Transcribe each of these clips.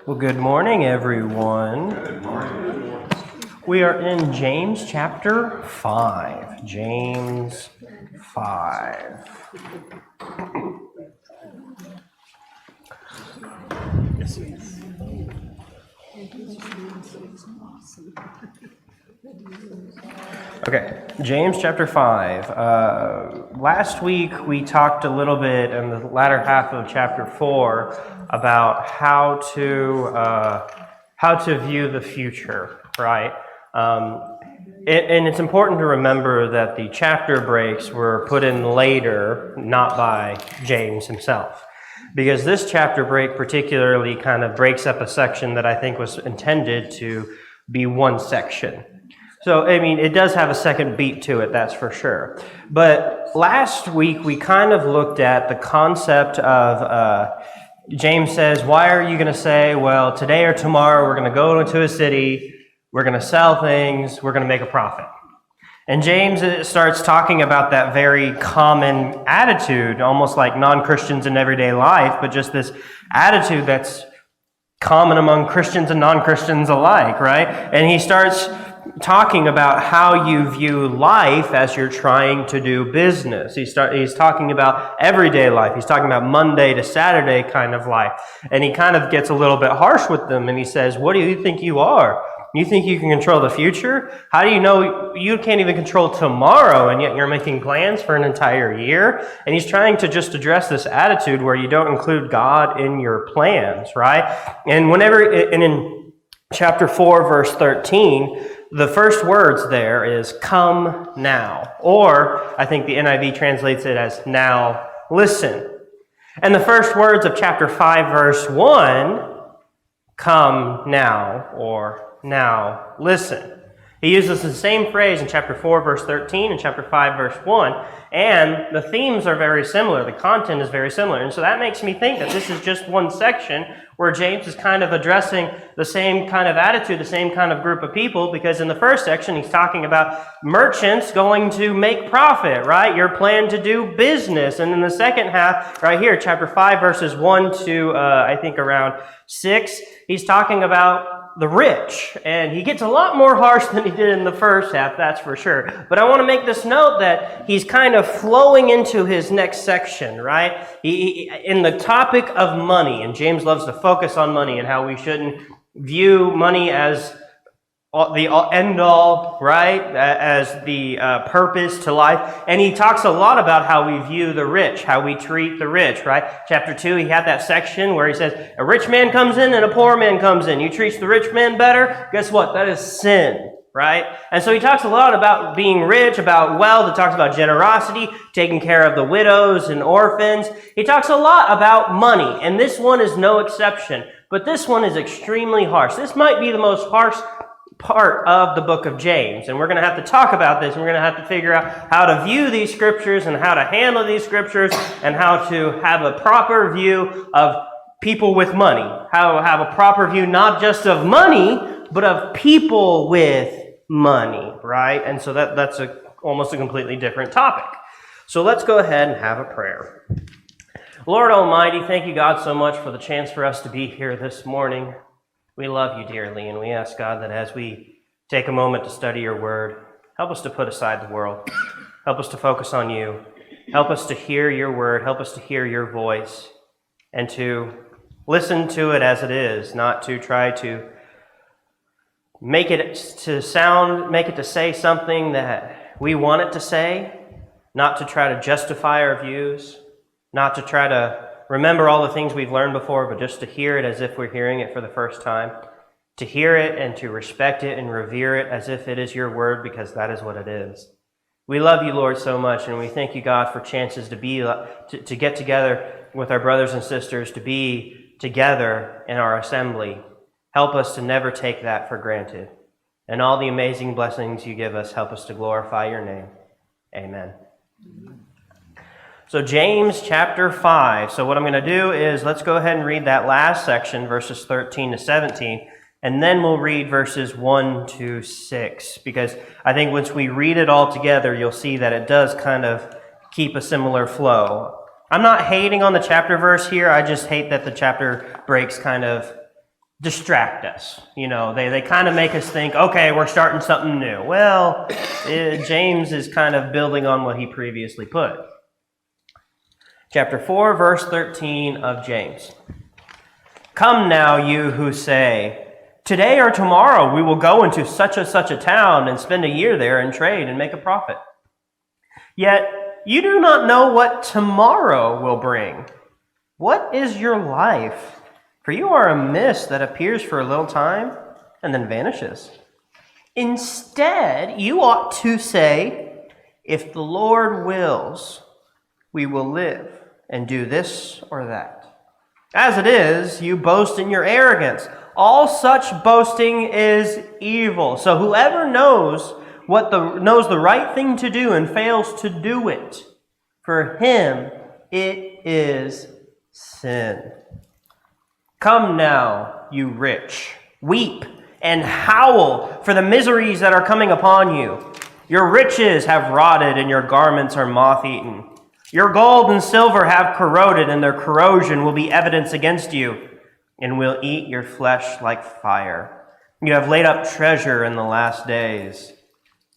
Well, good morning, everyone. Good morning. We are in James chapter 5. James 5. Okay, James chapter 5. Last week we talked a little bit in the latter half of chapter 4 about how to view the future, right? And it's important to remember that the chapter breaks were put in later, not by James himself. Because this chapter break particularly kind of breaks up a section that I think was intended to be one section. So, I mean, it does have a second beat to it, that's for sure. But last week we kind of looked at the concept of, James says, why are you going to say, well, today or tomorrow we're going to go into a city, we're going to sell things, we're going to make a profit. And James starts talking about that very common attitude, almost like non-Christians in everyday life, but just this attitude that's common among Christians and non-Christians alike, right? And he starts talking about how you view life as you're trying to do business. He's talking about everyday life. He's talking about Monday to Saturday kind of life. And he kind of gets a little bit harsh with them, and he says, what do you think you are? You think you can control the future? How do you know you can't even control tomorrow, and yet you're making plans for an entire year? And he's trying to just address this attitude where you don't include God in your plans, right? And in chapter 4, verse 13, the first words there is come now. Or I think the NIV translates it as now listen. And the first words of chapter 5, verse 1, come now, or now listen. He uses the same phrase in chapter 4, verse 13, and chapter 5, verse 1, and the themes are very similar. The content is very similar. And so that makes me think that this is just one section where James is kind of addressing the same kind of attitude, the same kind of group of people, because in the first section he's talking about merchants going to make profit, right? Your plan to do business. And in the second half, right here, chapter 5, verses 1 to, I think, around 6, he's talking about the rich, and he gets a lot more harsh than he did in the first half, that's for sure. But I want to make this note that he's kind of flowing into his next section, right? In the topic of money, and James loves to focus on money and how we shouldn't view money as the end-all, right, as the purpose to life. And he talks a lot about how we view the rich, how we treat the rich, right? Chapter 2, he had that section where he says, a rich man comes in and a poor man comes in. You treat the rich man better, guess what? That is sin, right? And so he talks a lot about being rich, about wealth. He talks about generosity, taking care of the widows and orphans. He talks a lot about money, and this one is no exception. But this one is extremely harsh. This might be the most harsh part of the book of James, and we're going to have to talk about this, and we're going to have to figure out how to view these scriptures and how to handle these scriptures and how to have a proper view of people with money, how to have a proper view not just of money, but of people with money, right? And so that's almost a completely different topic. So let's go ahead and have a prayer. Lord Almighty, thank you, God, so much for the chance for us to be here this morning. We love you dearly, and we ask, God, that as we take a moment to study your word, help us to put aside the world. Help us to focus on you. Help us to hear your word. Help us to hear your voice and to listen to it as it is, not to try to make it to say something that we want it to say, not to try to justify our views, not to try to remember all the things we've learned before, but just to hear it as if we're hearing it for the first time. To hear it and to respect it and revere it as if it is your word, because that is what it is. We love you, Lord, so much, and we thank you, God, for chances to get together with our brothers and sisters, to be together in our assembly. Help us to never take that for granted. And all the amazing blessings you give us, help us to glorify your name. Amen. So James chapter 5. So what I'm going to do is let's go ahead and read that last section, verses 13 to 17, and then we'll read verses 1 to 6, because I think once we read it all together, you'll see that it does kind of keep a similar flow. I'm not hating on the chapter verse here. I just hate that the chapter breaks kind of distract us. They kind of make us think, okay, we're starting something new. Well, James is kind of building on what he previously put. Chapter 4, verse 13 of James. Come now, you who say, today or tomorrow we will go into such a town and spend a year there and trade and make a profit. Yet you do not know what tomorrow will bring. What is your life? For you are a mist that appears for a little time and then vanishes. Instead, you ought to say, if the Lord wills, we will live and do this or that. As it is, you boast in your arrogance. All such boasting is evil. So whoever knows the right thing to do and fails to do it, for him it is sin. Come now, you rich, weep and howl for the miseries that are coming upon you. Your riches have rotted and your garments are moth-eaten. Your gold and silver have corroded, and their corrosion will be evidence against you, and will eat your flesh like fire. You have laid up treasure in the last days.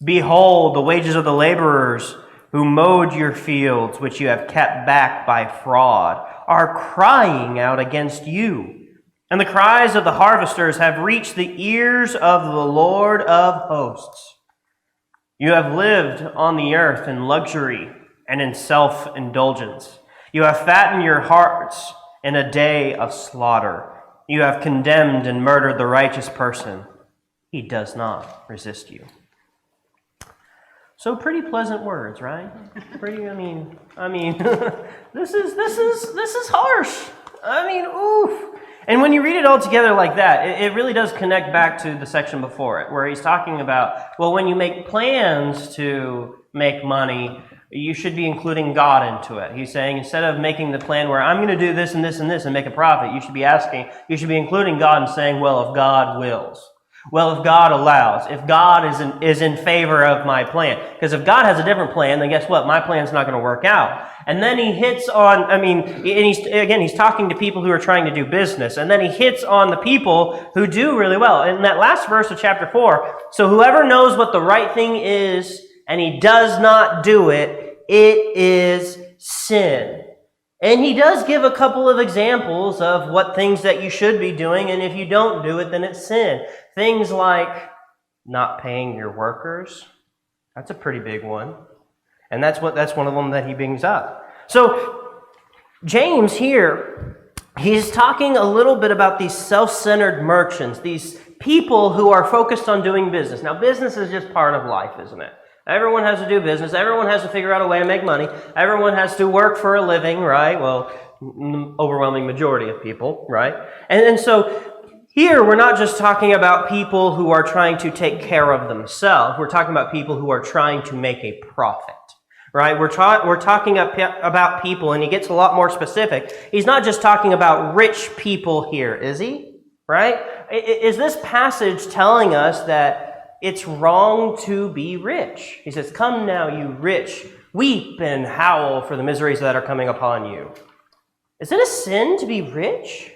Behold, the wages of the laborers who mowed your fields, which you have kept back by fraud, are crying out against you. And the cries of the harvesters have reached the ears of the Lord of hosts. You have lived on the earth in luxury and in self-indulgence. You have fattened your hearts in a day of slaughter. You have condemned and murdered the righteous person. He does not resist you. So pretty pleasant words, right? This is harsh. Oof. And when you read it all together like that, it really does connect back to the section before it, where he's talking about, well, when you make plans to make money, you should be including God into it. He's saying instead of making the plan where I'm going to do this and this and this and make a profit, you should be including God and saying, well, if God wills. Well, if God allows, if God is in favor of my plan. Because if God has a different plan, then guess what? My plan's not going to work out. And then he hits on, and he's talking to people who are trying to do business. And then he hits on the people who do really well. In that last verse of chapter 4, so whoever knows what the right thing is and he does not do it, it is sin. And he does give a couple of examples of what things that you should be doing, and if you don't do it, then it's sin. Things like not paying your workers. That's a pretty big one. And that's one of them that he brings up. So James here, he's talking a little bit about these self-centered merchants, these people who are focused on doing business. Now, business is just part of life, isn't it? Everyone has to do business. Everyone has to figure out a way to make money. Everyone has to work for a living, right? Well, overwhelming majority of people, right? And so here we're not just talking about people who are trying to take care of themselves. We're talking about people who are trying to make a profit, right? We're talking about people, and he gets a lot more specific. He's not just talking about rich people here, is he? Right? Is this passage telling us that it's wrong to be rich? He says, come now, you rich, weep and howl for the miseries that are coming upon you. Is it a sin to be rich?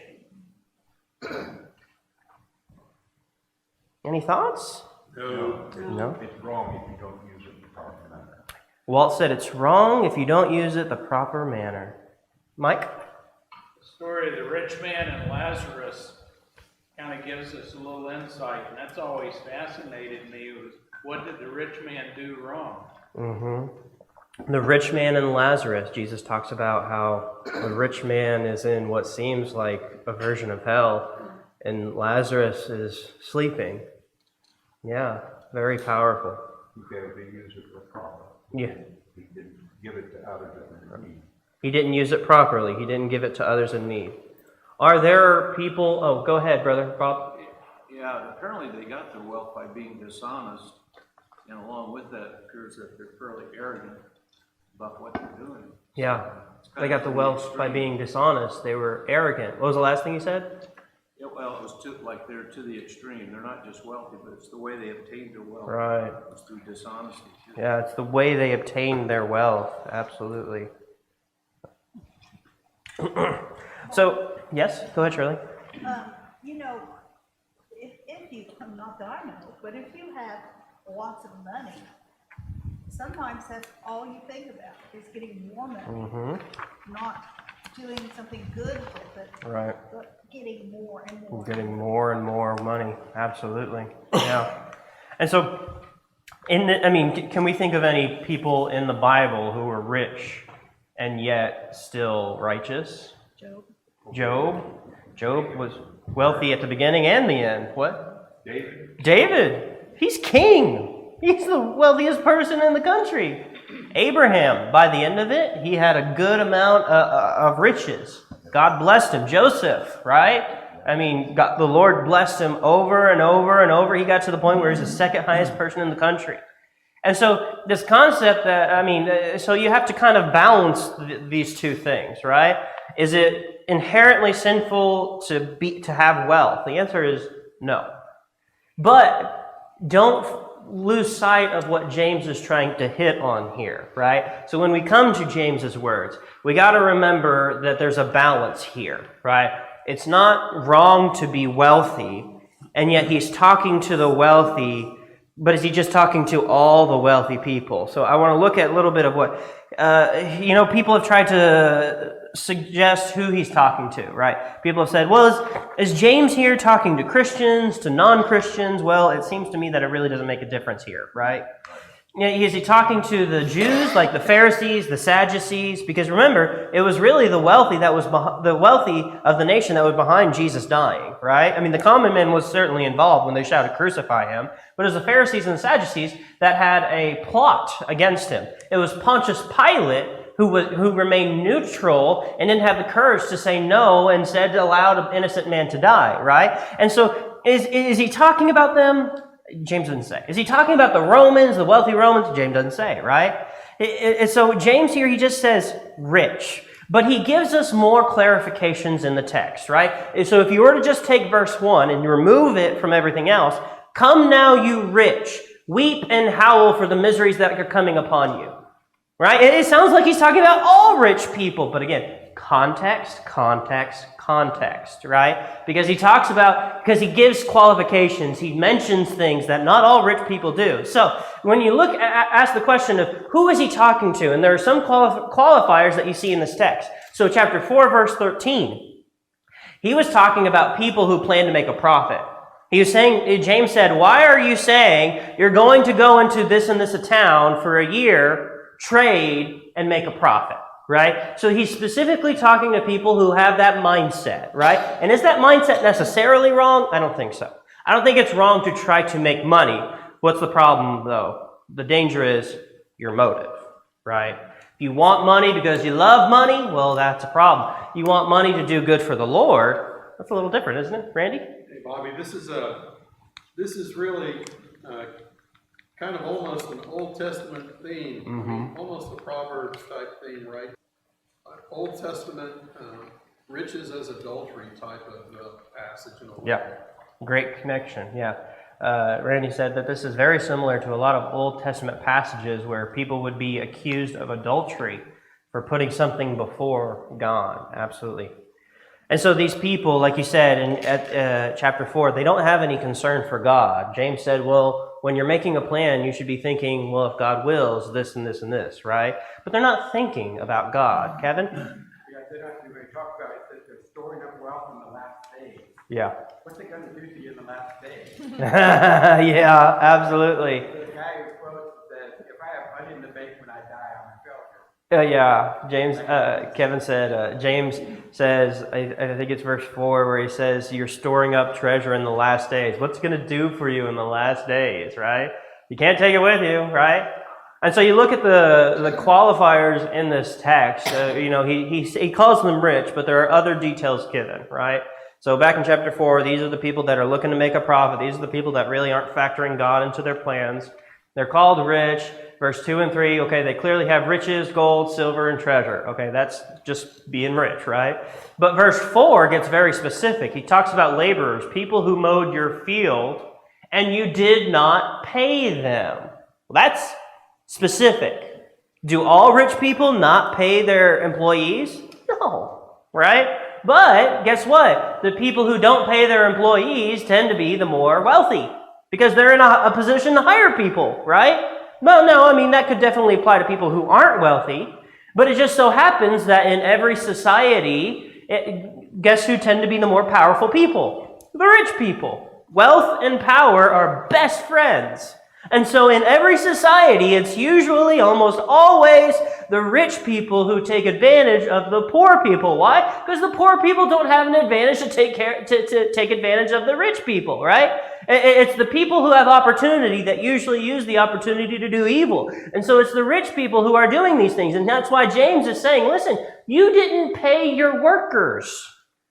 Any thoughts? No? It's wrong if you don't use it in the proper manner. Walt said it's wrong if you don't use it the proper manner. Mike? The story of the rich man and Lazarus kind of gives us a little insight, and that's always fascinated me, was what did the rich man do wrong? Mm-hmm. The rich man and Lazarus, Jesus talks about how the rich man is in what seems like a version of hell, and Lazarus is sleeping. Yeah, very powerful. He failed to use it for profit. Yeah. He didn't give it to others in need. He didn't use it properly. He didn't give it to others in need. Are there people... Oh, go ahead, brother. Bob. Yeah, apparently they got their wealth by being dishonest, and along with that, it appears that they're fairly arrogant about what they're doing. Yeah, they got the wealth by being dishonest. They were arrogant. What was the last thing you said? Yeah, well, it was they're to the extreme. They're not just wealthy, but it's the way they obtained their wealth. Right. It's through dishonesty, too. Yeah, it's the way they obtained their wealth. Absolutely. So, yes? Go ahead, Shirley. not that I know, but if you have lots of money, sometimes that's all you think about, is getting more money. Mm-hmm. Not doing something good with it, Right. but getting more and more. Getting more and more money. Absolutely. Yeah. And so, can we think of any people in the Bible who were rich and yet still righteous? Job was wealthy at the beginning and the end. What? David. He's king. He's the wealthiest person in the country. Abraham, by the end of it, he had a good amount of riches. God blessed him. Joseph, right? The Lord blessed him over and over and over. He got to the point where he's the second highest person in the country. And so this concept that, so you have to kind of balance these two things, right? Is it inherently sinful to have wealth? The answer is no. But don't lose sight of what James is trying to hit on here, right? So when we come to James's words, we got to remember that there's a balance here, right? It's not wrong to be wealthy, and yet he's talking to the wealthy, but is he just talking to all the wealthy people? So I want to look at a little bit of what, people have tried to suggest who he's talking to, right? People have said, well, is James here talking to Christians, to non-Christians? Well, it seems to me that it really doesn't make a difference here, right? Is he talking to the Jews, like the Pharisees, the Sadducees? Because remember, it was really the wealthy the wealthy of the nation that was behind Jesus dying, right? The common man was certainly involved when they shouted, "Crucify him," but it was the Pharisees and the Sadducees that had a plot against him. It was Pontius Pilate who remained neutral and didn't have the courage to say no and said allowed an innocent man to die, right? And so is he talking about them? James doesn't say. Is he talking about the Romans, the wealthy Romans? James doesn't say, right? So James here, he just says rich. But he gives us more clarifications in the text, right? So if you were to just take verse 1 and remove it from everything else, "Come now, you rich, weep and howl for the miseries that are coming upon you." Right? It sounds like he's talking about all rich people, but again, context, right? Because he gives qualifications, he mentions things that not all rich people do. So when you ask the question of who is he talking to, and there are some qualifiers that you see in this text. So chapter 4, verse 13, he was talking about people who plan to make a profit. He was saying, James said, "Why are you saying you're going to go into this and this town for a year, trade, and make a profit?" Right? So he's specifically talking to people who have that mindset, right? And is that mindset necessarily wrong? I don't think so. I don't think it's wrong to try to make money. What's the problem, though? The danger is your motive, right? If you want money because you love money, well, that's a problem. You want money to do good for the Lord, that's a little different, isn't it, Randy? Hey, Bobby, this is really kind of almost an Old Testament theme, almost a Proverbs type theme, right? Old Testament riches as adultery type of passage in a way. Yeah, great connection, yeah. Randy said that this is very similar to a lot of Old Testament passages where people would be accused of adultery for putting something before God, absolutely. And so these people, like you said at chapter 4, they don't have any concern for God. James said, well, when you're making a plan, you should be thinking, well, if God wills, this and this and this, right? But they're not thinking about God. Kevin? Yeah, they don't. When they talk about it, that they're storing up wealth in the last days. Yeah. What's it going to do to you in the last days? Yeah, absolutely. The guy who quotes that if I have money in the bank when I die, I'm a failure. Kevin said, James says, I think it's verse 4 where he says, you're storing up treasure in the last days. What's it going to do for you in the last days, right? You can't take it with you, right? And so you look at the qualifiers in this text, he calls them rich, but there are other details given, right? So back in chapter 4, these are the people that are looking to make a profit. These are the people that really aren't factoring God into their plans. They're called rich. Verse 2 and 3, okay, they clearly have riches, gold, silver, and treasure. Okay, that's just being rich, right? But verse 4 gets very specific. He talks about laborers, people who mowed your field, and you did not pay them. Well, that's specific. Do all rich people not pay their employees? No, right? But guess what? The people who don't pay their employees tend to be the more wealthy because they're in a position to hire people, right? Well, no, I mean, that could definitely apply to people who aren't wealthy, but it just so happens that in every society, guess who tend to be the more powerful people? The rich people. Wealth and power are best friends. And so in every society, it's usually almost always the rich people who take advantage of the poor people. Why? Because the poor people don't have an advantage to take advantage of the rich people, right? It's the people who have opportunity that usually use the opportunity to do evil. And so it's the rich people who are doing these things. And that's why James is saying, listen, you didn't pay your workers.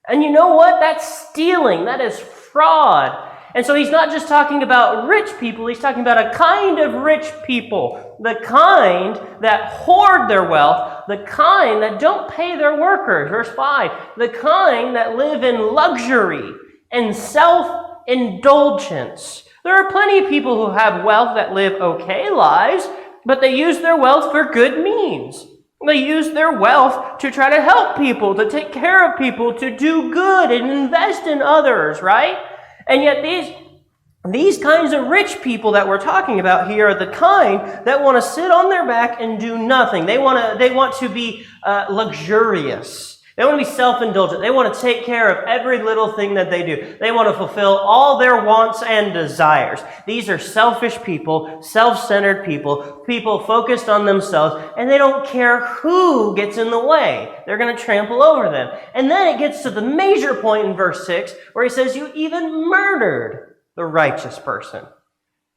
And you know what? That's stealing. That is fraud. And so he's not just talking about rich people, he's talking about a kind of rich people. The kind that hoard their wealth, the kind that don't pay their workers. Verse 5, the kind that live in luxury and self-indulgence. There are plenty of people who have wealth that live okay lives, but they use their wealth for good means. They use their wealth to try to help people, to take care of people, to do good and invest in others, right? And yet these kinds of rich people that we're talking about here are the kind that want to sit on their back and do nothing. They want to be luxurious. They want to be self-indulgent. They want to take care of every little thing that they do. They want to fulfill all their wants and desires. These are selfish people, self-centered people, people focused on themselves, and they don't care who gets in the way. They're going to trample over them. And then it gets to the major point in verse 6 where he says, you even murdered the righteous person.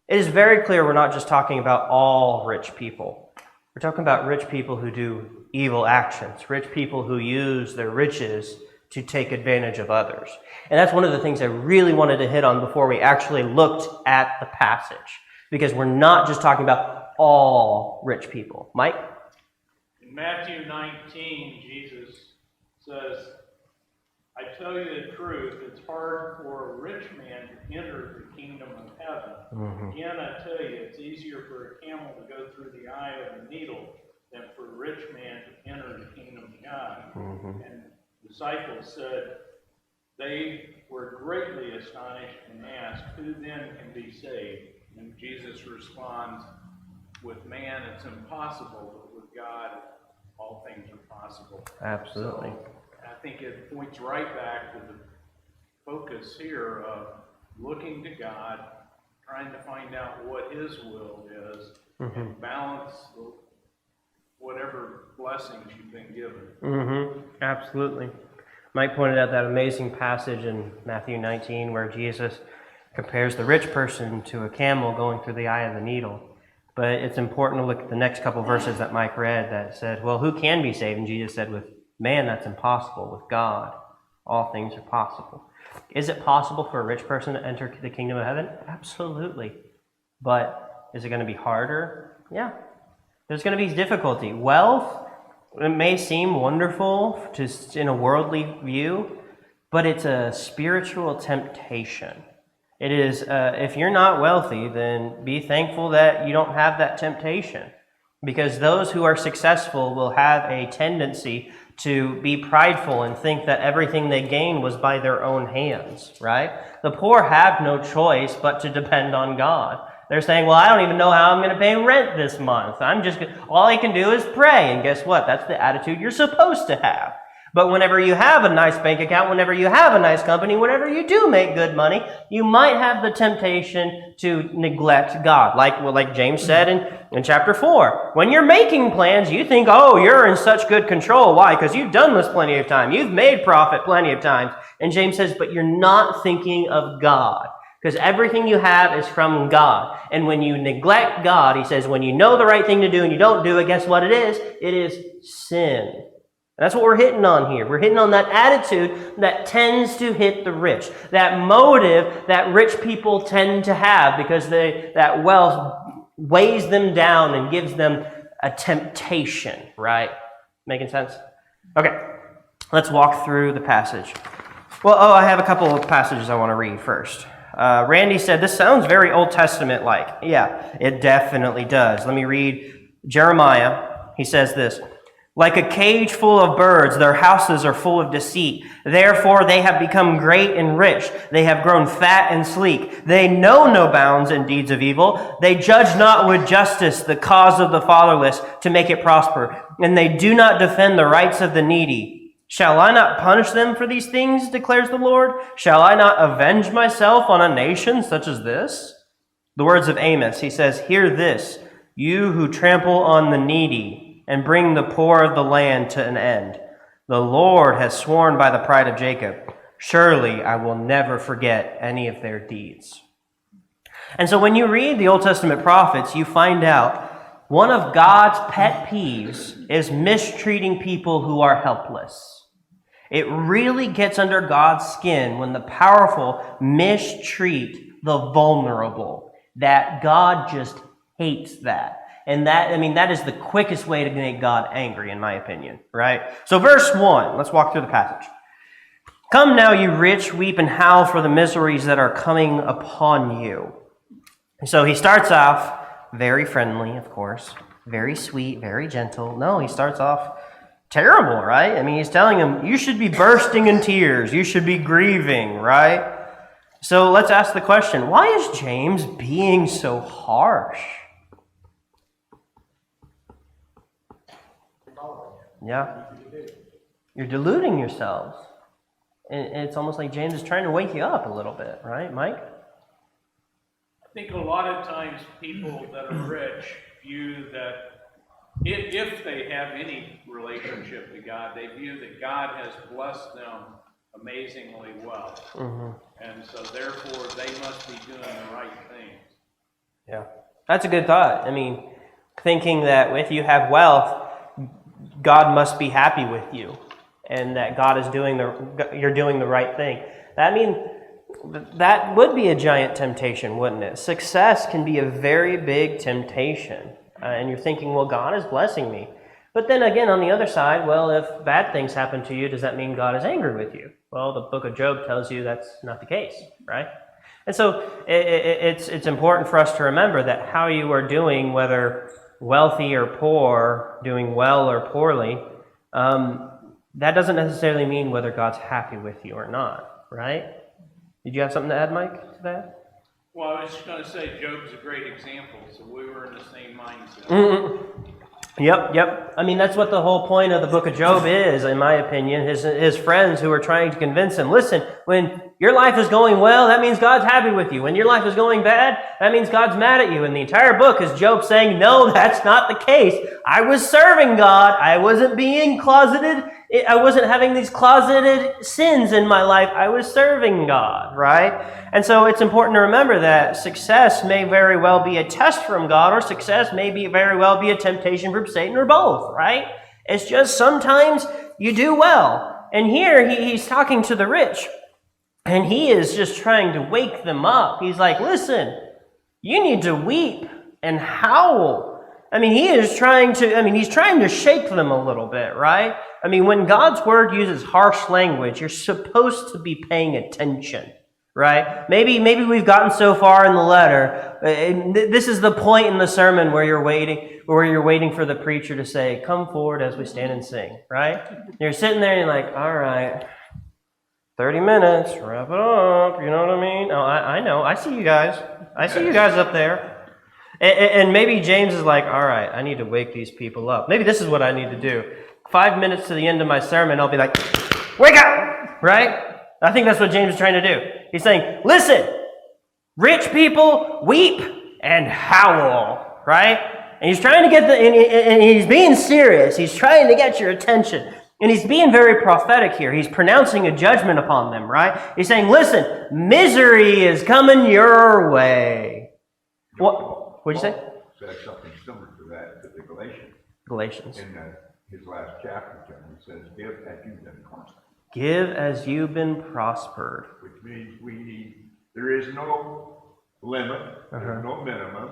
It is very clear we're not just talking about all rich people. We're talking about rich people who do evil actions, rich people who use their riches to take advantage of others. And that's one of the things I really wanted to hit on before we actually looked at the passage, because we're not just talking about all rich people. Mike? In Matthew 19, Jesus says, I tell you the truth, it's hard for a rich man to enter the kingdom of heaven. Again, I tell you, it's easier for a camel to go through the eye of a needle than for a rich man to enter the kingdom of God. And the disciples said, they were greatly astonished and asked, who then can be saved? And Jesus responds, with man it's impossible, but with God all things are possible. Absolutely. So, I think it points right back to the focus here of looking to God, trying to find out what His will is, and balance whatever blessings you've been given. Absolutely. Mike pointed out that amazing passage in Matthew 19 where Jesus compares the rich person to a camel going through the eye of the needle. But it's important to look at the next couple verses that Mike read that said, well, who can be saved? And Jesus said, with man, that's impossible. With God, all things are possible. Is it possible for a rich person to enter the kingdom of heaven? Absolutely. But is it going to be harder? Yeah. There's going to be difficulty. Wealth, it may seem wonderful just in a worldly view, but it's a spiritual temptation. It is, if you're not wealthy, then be thankful that you don't have that temptation. Because those who are successful will have a tendency to be prideful and think that everything they gain was by their own hands, right? The poor have no choice but to depend on God. They're saying, well, I don't even know how I'm going to pay rent this month. All I can do is pray. And guess what? That's the attitude you're supposed to have. But whenever you have a nice bank account, whenever you have a nice company, whenever you do make good money, you might have the temptation to neglect God. Like James said in chapter 4. When you're making plans, you think, oh, you're in such good control. Why? Because you've done this plenty of times. You've made profit plenty of times. And James says, but you're not thinking of God. Because everything you have is from God. And when you neglect God, he says, when you know the right thing to do and you don't do it, guess what it is? It is sin. And that's what we're hitting on here. We're hitting on that attitude that tends to hit the rich. That motive that rich people tend to have because that wealth weighs them down and gives them a temptation, right? Making sense? Okay, let's walk through the passage. Well, I have a couple of passages I want to read first. Randy said, this sounds very Old Testament-like. Yeah, it definitely does. Let me read Jeremiah. He says this, Like a cage full of birds, their houses are full of deceit. Therefore they have become great and rich. They have grown fat and sleek. They know no bounds in deeds of evil. They judge not with justice the cause of the fatherless to make it prosper. And they do not defend the rights of the needy. Shall I not punish them for these things, declares the Lord? Shall I not avenge myself on a nation such as this? The words of Amos, he says, hear this, you who trample on the needy, and bring the poor of the land to an end. The Lord has sworn by the pride of Jacob, surely I will never forget any of their deeds. And so when you read the Old Testament prophets, you find out one of God's pet peeves is mistreating people who are helpless. It really gets under God's skin when the powerful mistreat the vulnerable. That God just hates that. And that is the quickest way to make God angry, in my opinion, right? So verse 1, let's walk through the passage. Come now, you rich, weep and howl for the miseries that are coming upon you. So he starts off very friendly, of course, very sweet, very gentle. No, he starts off terrible, right? I mean, he's telling him, you should be bursting in tears. You should be grieving, right? So let's ask the question, why is James being so harsh? Yeah. You're deluding yourselves. And it's almost like James is trying to wake you up a little bit, right, Mike? I think a lot of times people that are rich view that if they have any relationship to God, they view that God has blessed them amazingly well. And so therefore they must be doing the right things. Yeah. That's a good thought. I mean, thinking that if you have wealth, God must be happy with you, and that God is you're doing the right thing. That would be a giant temptation, wouldn't it? Success can be a very big temptation, and you're thinking, well, God is blessing me. But then again, on the other side, well, if bad things happen to you, does that mean God is angry with you? Well, the book of Job tells you that's not the case, right? And so it's important for us to remember that how you are doing, whether wealthy or poor, doing well or poorly, that doesn't necessarily mean whether God's happy with you or not, right? Did you have something to add, Mike, to that? Well, I was just going to say Job's a great example, so we were in the same mindset. Yep. I mean, that's what the whole point of the book of Job is, in my opinion. His friends who were trying to convince him, listen, when your life is going well, that means God's happy with you. When your life is going bad, that means God's mad at you. And the entire book is Job saying, no, that's not the case. I was serving God. I wasn't being closeted. I wasn't having these closeted sins in my life. I was serving God, right? And so it's important to remember that success may very well be a test from God, or success may very well be a temptation from Satan, or both, right? It's just sometimes you do well. And here he's talking to the rich, and he is just trying to wake them up. He's like, listen, you need to weep and howl. I mean, he's trying to shake them a little bit, right? I mean, when God's word uses harsh language, you're supposed to be paying attention, right? Maybe we've gotten so far in the letter. This is the point in the sermon where you're waiting for the preacher to say, come forward as we stand and sing, right? You're sitting there and you're like, all right, 30 minutes, wrap it up, you know what I mean? Oh, I know, I see you guys. I see you guys up there. And maybe James is like, all right, I need to wake these people up. Maybe this is what I need to do. 5 minutes to the end of my sermon, I'll be like, wake up, right? I think that's what James is trying to do. He's saying, listen, rich people weep and howl, right? And he's trying to and he's being serious. He's trying to get your attention. And he's being very prophetic here. He's pronouncing a judgment upon them, right? He's saying, listen, misery is coming your way. What'd you say? Says something similar to that to the Galatians. Galatians. In his last chapter, he says, give as you've been prospered. Give as you've been prospered. Which means there is no limit, there's no minimum.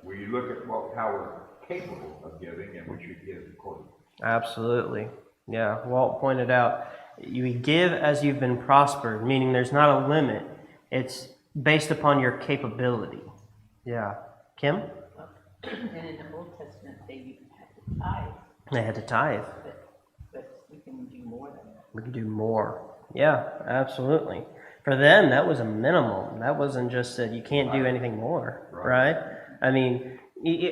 We look at how we're capable of giving, and we should give accordingly. Absolutely. Yeah, Walt pointed out, you give as you've been prospered, meaning there's not a limit. It's based upon your capability. Yeah. Kim? And in the Old Testament, they even had to tithe. They had to tithe. But we can do more than that. We can do more. Yeah, absolutely. For them, that was a minimum. That wasn't just that you can't do anything more, right? I mean,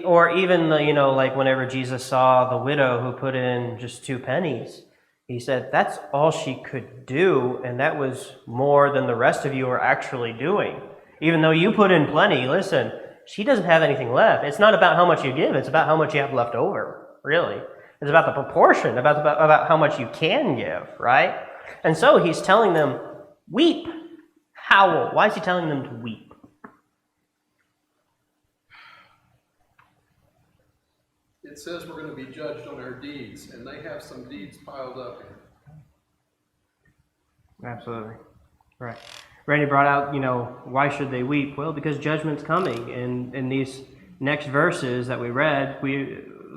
or even, like whenever Jesus saw the widow who put in just 2 pennies, he said, that's all she could do, and that was more than the rest of you are actually doing. Even though you put in plenty, listen, she doesn't have anything left. It's not about how much you give, it's about how much you have left over, really. It's about the proportion, about how much you can give, right? And so he's telling them, weep, howl. Why is he telling them to weep? It says we're going to be judged on our deeds, and they have some deeds piled up. Absolutely. Right. Randy brought out, why should they weep? Well, because judgment's coming. And in these next verses that we read,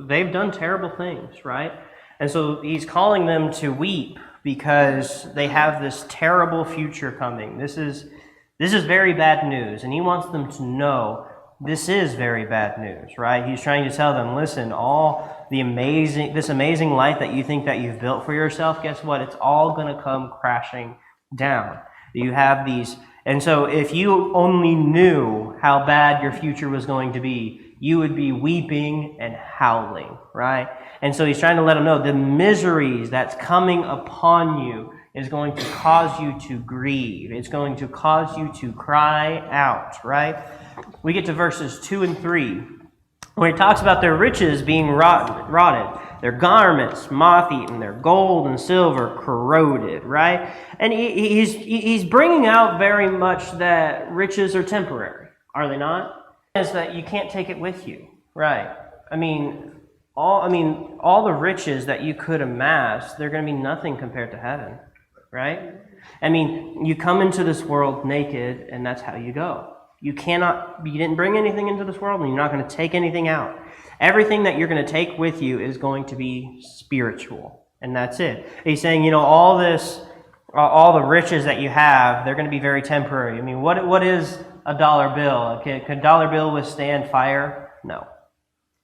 they've done terrible things, right? And so he's calling them to weep because they have this terrible future coming. This is very bad news, and he wants them to know this is very bad news, right? He's trying to tell them, listen, all this amazing life that you think that you've built for yourself, guess what? It's all going to come crashing down. You have these, and so if you only knew how bad your future was going to be, you would be weeping and howling, right? And so he's trying to let them know the miseries that's coming upon you is going to cause you to grieve. It's going to cause you to cry out, right? We get to verses 2 and 3, where he talks about their riches being rotted, their garments moth-eaten, their gold and silver corroded, right? And he's bringing out very much that riches are temporary, are they not? Is that you can't take it with you, right? All the riches that you could amass, they're going to be nothing compared to heaven, right? You come into this world naked, and that's how you go. You didn't bring anything into this world, and you're not going to take anything out. Everything that you're going to take with you is going to be spiritual, and that's it. He's saying, all the riches that you have, they're going to be very temporary. What is a dollar bill? Can a dollar bill withstand fire? No.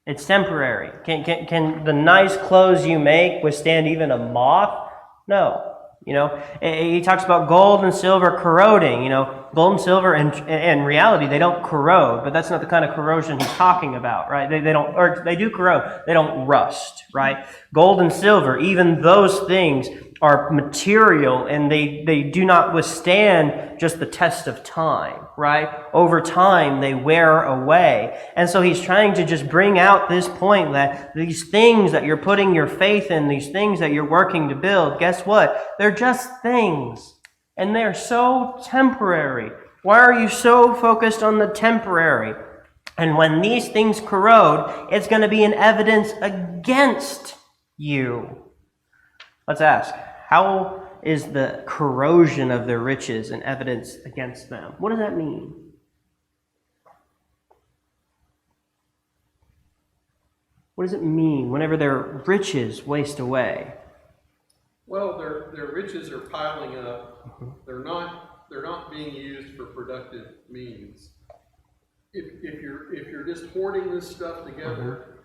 It's temporary. Can the nice clothes you make withstand even a moth? No. He talks about gold and silver corroding. Gold and silver, in reality, they don't corrode, but that's not the kind of corrosion he's talking about, right? They don't, or they do corrode, they don't rust, right? Gold and silver, even those things are material, and they do not withstand just the test of time, right? Over time, they wear away. And so he's trying to just bring out this point that these things that you're putting your faith in, these things that you're working to build, guess what? They're just things, and they're so temporary. Why are you so focused on the temporary? And when these things corrode, it's going to be an evidence against you. Let's ask, how is the corrosion of their riches an evidence against them? What does that mean? What does it mean whenever their riches waste away? Well, their riches are piling up. They're not being used for productive means. If you're just hoarding this stuff together,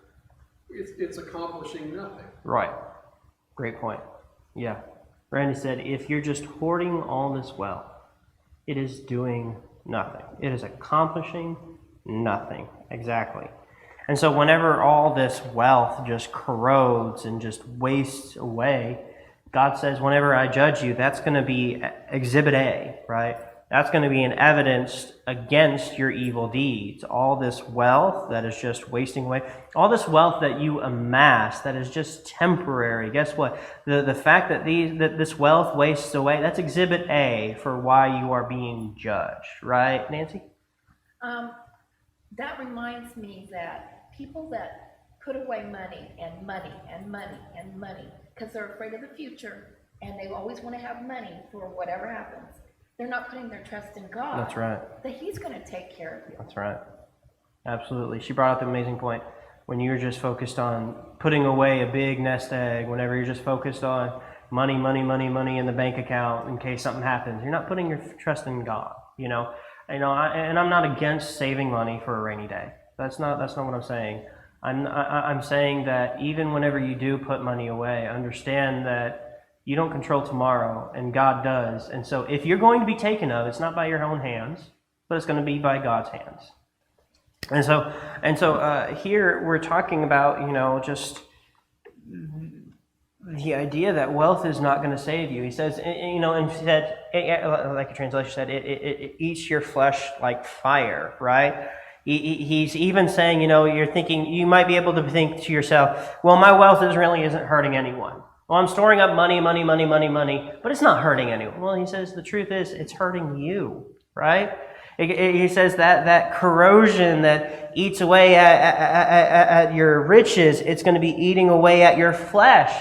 it's accomplishing nothing. Right. Great point. Yeah. Randy said, if you're just hoarding all this wealth, it is doing nothing. It is accomplishing nothing. Exactly. And so whenever all this wealth just corrodes and just wastes away, God says, whenever I judge you, that's going to be exhibit A, right? That's going to be an evidence against your evil deeds. All this wealth that is just wasting away, all this wealth that you amass that is just temporary. Guess what? The fact that this wealth wastes away, that's exhibit A for why you are being judged, right, Nancy? That reminds me that people that put away money and money and money and money because they're afraid of the future and they always want to have money for whatever happens. They're not putting their trust in God. That's right. That He's going to take care of you. That's right. Absolutely. She brought up an amazing point. When you're just focused on putting away a big nest egg, whenever you're just focused on money in the bank account in case something happens, you're not putting your trust in God. And I'm not against saving money for a rainy day. That's not what I'm saying. I'm saying that even whenever you do put money away, understand that you don't control tomorrow, and God does. And so if you're going to be taken of, it's not by your own hands, but it's going to be by God's hands. And so here we're talking about, just the idea that wealth is not going to save you. He says, instead, like a translation said, it eats your flesh like fire, right? He's even saying, you're thinking, you might be able to think to yourself, well, my wealth isn't hurting anyone. Well, I'm storing up money, but it's not hurting anyone. Well, he says the truth is it's hurting you, right? He says that corrosion that eats away at your riches, it's going to be eating away at your flesh.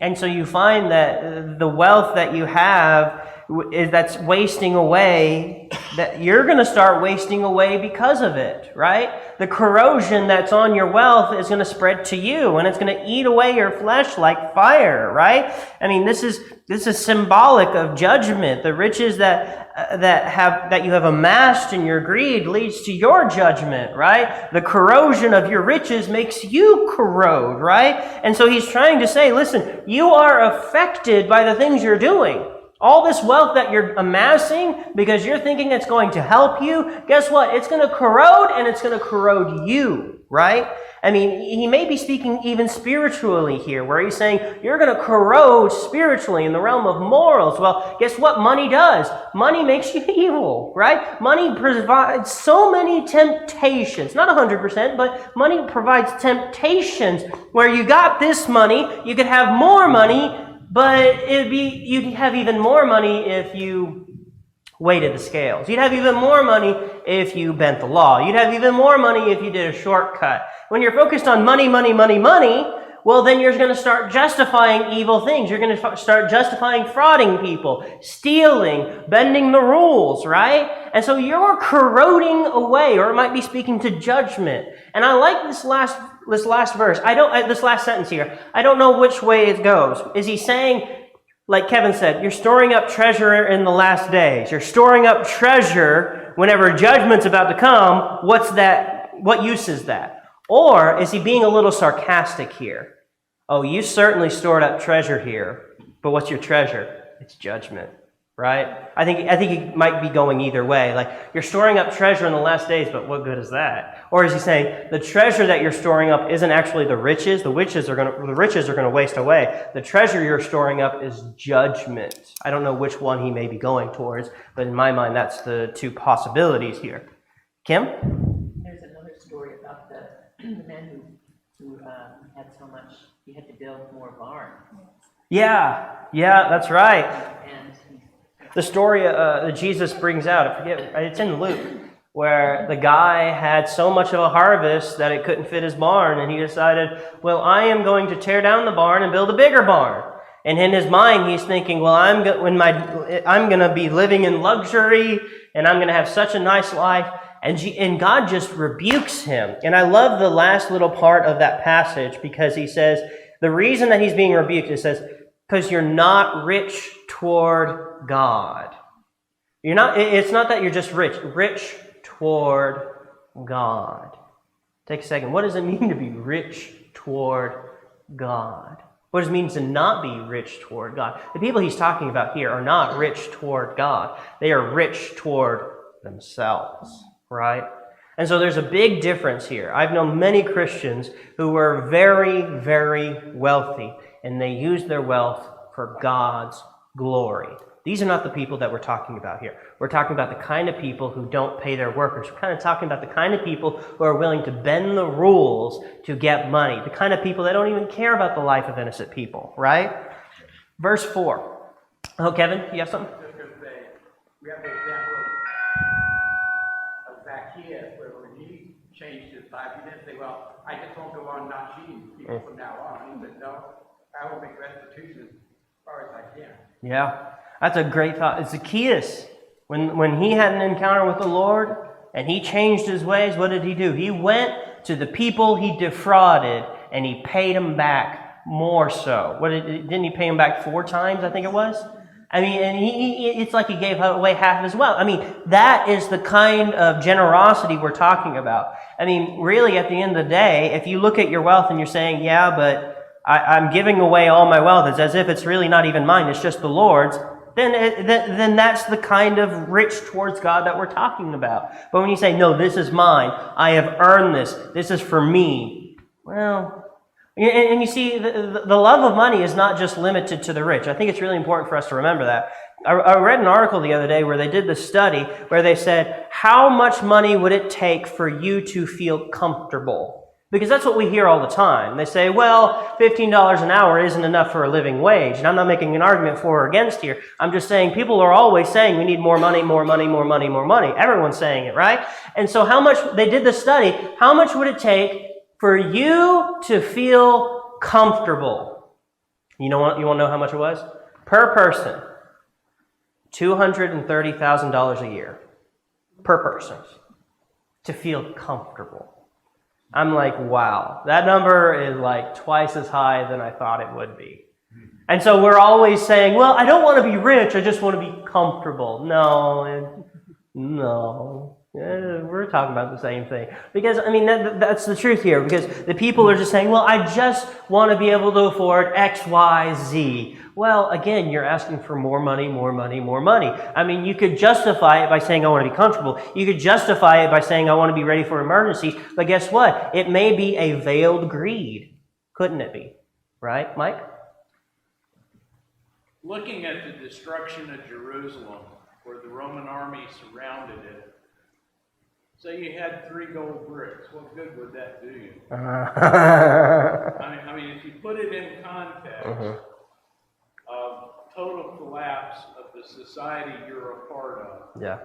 And so you find that the wealth that you have that's wasting away, that you're going to start wasting away because of it, right? The corrosion that's on your wealth is going to spread to you, and it's going to eat away your flesh like fire, right? I mean, this is symbolic of judgment. The riches that you have amassed in your greed leads to your judgment, right? The corrosion of your riches makes you corrode, right? And so he's trying to say, listen, you are affected by the things you're doing. All this wealth that you're amassing because you're thinking it's going to help you, guess what? It's going to corrode, and it's going to corrode you, right? I mean, he may be speaking even spiritually here, where he's saying you're going to corrode spiritually in the realm of morals. Well, guess what money does? Money makes you evil, right? Money provides so many temptations. Not 100%, but money provides temptations where you got this money, you could have more money, but you'd have even more money if you weighted the scales. You'd have even more money if you bent the law. You'd have even more money if you did a shortcut. When you're focused on money, well, then you're going to start justifying evil things. You're going to start justifying frauding people, stealing, bending the rules, right? And so you're corroding away, or it might be speaking to judgment. And I like this last verse. This last sentence here. I don't know which way it goes. Is he saying, like Kevin said, you're storing up treasure in the last days. You're storing up treasure whenever judgment's about to come. What's that? What use is that? Or is he being a little sarcastic here? Oh, you certainly stored up treasure here, but what's your treasure? It's judgment, right? I think he might be going either way. Like, you're storing up treasure in the last days, but what good is that? Or is he saying the treasure that you're storing up isn't actually the riches? The riches are going to waste away. The treasure you're storing up is judgment. I don't know which one he may be going towards, but in my mind, that's the two possibilities here. Kim? There's another story about the man who had so much, he had to build more barns. Yeah, that's right. And The story that Jesus brings out, I forget, it's in Luke, where the guy had so much of a harvest that it couldn't fit his barn, and he decided, well, I am going to tear down the barn and build a bigger barn. And in his mind, he's thinking, well, I'm going to be living in luxury, and I'm going to have such a nice life. And God just rebukes him. And I love the last little part of that passage, because he says, the reason that he's being rebuked, it says, because you're not rich toward God. It's not that you're just rich toward God. Take a second. What does it mean to be rich toward God? What does it mean to not be rich toward God? The people he's talking about here are not rich toward God. They are rich toward themselves, right? And so there's a big difference here. I've known many Christians who were very, very wealthy, and they used their wealth for God's glory. These are not the people that we're talking about here. We're talking about the kind of people who don't pay their workers. We're kind of talking about the kind of people who are willing to bend the rules to get money. The kind of people that don't even care about the life of innocent people, right? Verse 4. Oh, Kevin, you have something? Just going to say, we have the example of Zacchaeus, where when he changed his life, he didn't say, well, I just won't go on not cheating people from now on. He said, no, I will make restitution as far as I can. Yeah, that's a great thought. Zacchaeus, when he had an encounter with the Lord and he changed his ways, what did he do? He went to the people he defrauded and he paid them back more so. Didn't he pay them back 4 times, I think it was? I mean, and it's like he gave away half as well. I mean, that is the kind of generosity we're talking about. I mean, really, at the end of the day, if you look at your wealth and you're saying, yeah, but I'm giving away all my wealth, it's as if it's really not even mine, it's just the Lord's, then that's the kind of rich towards God that we're talking about. But when you say, no, this is mine, I have earned this is for me, well... And you see, the love of money is not just limited to the rich. I think it's really important for us to remember that. I read an article the other day where they did this study where they said, how much money would it take for you to feel comfortable? Because that's what we hear all the time. They say, well, $15 an hour isn't enough for a living wage. And I'm not making an argument for or against here. I'm just saying people are always saying we need more money, more money, more money, more money. Everyone's saying it, right? And so they did the study, how much would it take for you to feel comfortable? You want to know how much it was? Per person, $230,000 a year. Per person. To feel comfortable. I'm like, wow. That number is like twice as high than I thought it would be. And so we're always saying, well, I don't want to be rich, I just want to be comfortable. No. Yeah, we're talking about the same thing. Because, I mean, that's the truth here. Because the people are just saying, well, I just want to be able to afford X, Y, Z. Well, again, you're asking for more money, more money, more money. I mean, you could justify it by saying I want to be comfortable. You could justify it by saying I want to be ready for emergencies. But guess what? It may be a veiled greed. Couldn't it be? Right, Mike? Looking at the destruction of Jerusalem, where the Roman army surrounded it, say you had 3 gold bricks, what good would that do you? I mean, if you put it in context of total collapse of the society you're a part of. Yeah.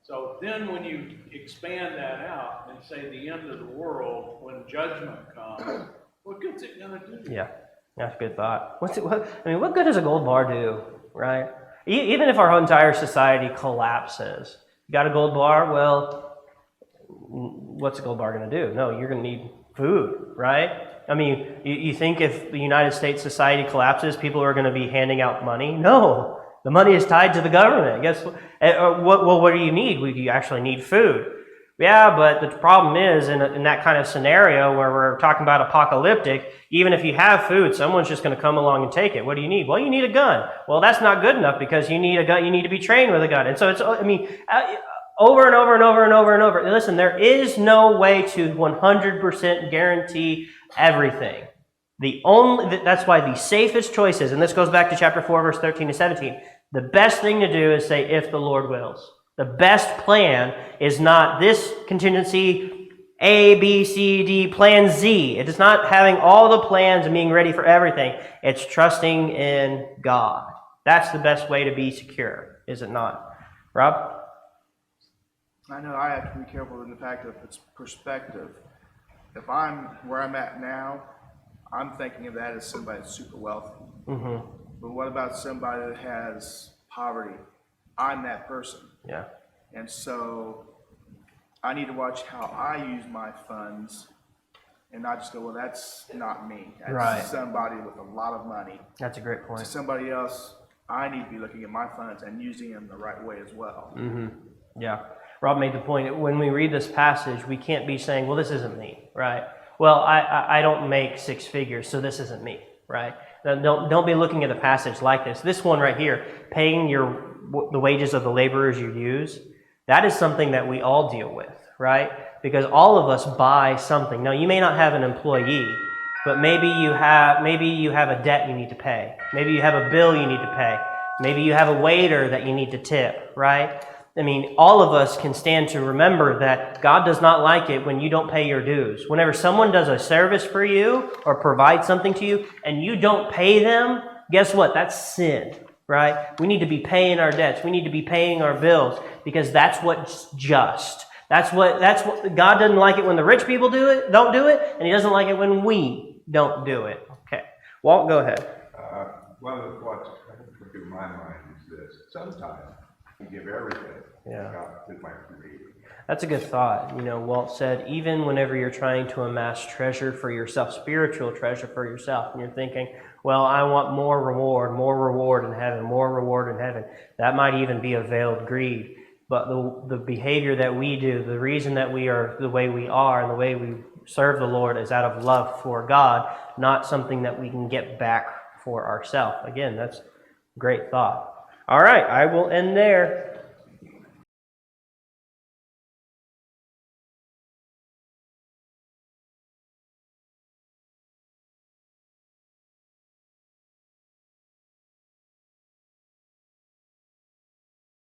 So then when you expand that out and say the end of the world, when judgment comes, what good's it going to do? Yeah, that's a good thought. What good does a gold bar do, right? Even if our entire society collapses, you got a gold bar, well, what's a gold bar going to do? No, you're going to need food, right? I mean, you think if the United States society collapses, people are going to be handing out money? No, the money is tied to the government. Guess what do you need? You actually need food. Yeah, but the problem is in that kind of scenario where we're talking about apocalyptic, even if you have food, someone's just going to come along and take it. What do you need? Well, you need a gun. Well, that's not good enough because you need a gun. You need to be trained with a gun. And so over and over and over and over and over. Listen, there is no way to 100% guarantee everything. That's why the safest choice is, and this goes back to chapter 4, verse 13 to 17, the best thing to do is say, if the Lord wills. The best plan is not this contingency, A, B, C, D, plan Z. It is not having all the plans and being ready for everything. It's trusting in God. That's the best way to be secure, is it not? Rob? I know I have to be careful in the fact of its perspective. If I'm where I'm at now, I'm thinking of that as somebody that's super wealthy. Mm-hmm. But what about somebody that has poverty? I'm that person. Yeah. And so I need to watch how I use my funds and not just go, well, that's not me. That's right. Somebody with a lot of money. That's a great point. To somebody else, I need to be looking at my funds and using them the right way as well. Mm-hmm. Yeah. Rob made the point, when we read this passage, we can't be saying, well, this isn't me, right? Well, I don't make 6 figures, so this isn't me, right? Don't be looking at a passage like this. This one right here, paying the wages of the laborers you use, that is something that we all deal with, right? Because all of us buy something. Now, you may not have an employee, but maybe you have a debt you need to pay. Maybe you have a bill you need to pay. Maybe you have a waiter that you need to tip, right? I mean, all of us can stand to remember that God does not like it when you don't pay your dues. Whenever someone does a service for you or provides something to you and you don't pay them, guess what? That's sin, right? We need to be paying our debts. We need to be paying our bills because that's what's just. That's what God doesn't like it when the rich people don't do it, and He doesn't like it when we don't do it. Okay. Walt, go ahead. One of the thoughts that comes through my mind is this. Sometimes you give everything to God, to my Creator. That's a good thought. Walt said, even whenever you're trying to amass treasure for yourself, spiritual treasure for yourself, and you're thinking, well, I want more reward in heaven, more reward in in heaven. That might even be a veiled greed. But the behavior that we do, the reason that we are the way we are and the way we serve the Lord is out of love for God, not something that we can get back for ourselves. Again, that's a great thought. All right, I will end there.